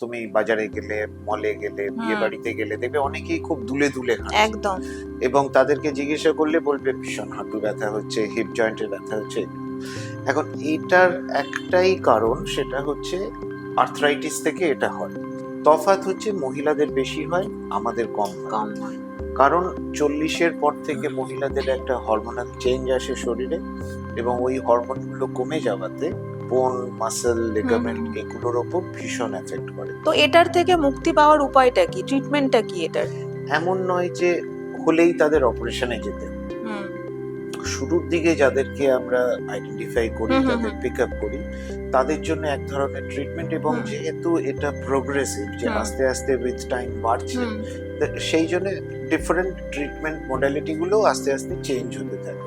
তুমি বাজারে গেলে, মলে গেলে, বিয়ে বাড়িতে গেলে দেখবে অনেকেই খুব দুলে দুলে হাঁটছে। একদম। এবং তাদেরকে জিজ্ঞাসা করলে বলবে ভীষণ হাঁটু ব্যথা হচ্ছে, হিপ জয়েন্টের ব্যথা হচ্ছে। এখন এটার একটাই কারণ, সেটা হচ্ছে আর্থ্রাইটিস থেকে এটা হয়। তফাৎ হচ্ছে মহিলাদের বেশি হয়, আমাদের কম হয়। কম হয়। কারণ 40-এর পর থেকে মহিলাদের একটা হরমোনাল চেঞ্জ আসে শরীরে, এবং ওই হরমোনগুলো কমে যাওয়াতে বোন, মাসল, লিগামেন্ট এগুলোর ওপর ভীষণ এফেক্ট করে। তো এটার থেকে মুক্তি পাওয়ার উপায়টা কি, ট্রিটমেন্টটা কি এটার? এমন নয় যে হলেই তাদের অপারেশনে যেতে হবে। হুম শুরুর দিকে যাদেরকে আমরা আইডেন্টিফাই করি, হুম হুম যাদের পিক আপ করি, তাদের জন্য এক ধরনের ট্রিটমেন্ট, এবং হুম। যেহেতু এটা প্রোগ্রেসিভ, যে হুম। আস্তে আস্তে উইথ টাইম বাড়ছে, হুম। সেই জন্য ডিফারেন্ট ট্রিটমেন্ট মডালিটি গুলো আস্তে আস্তে চেঞ্জ হতে থাকে।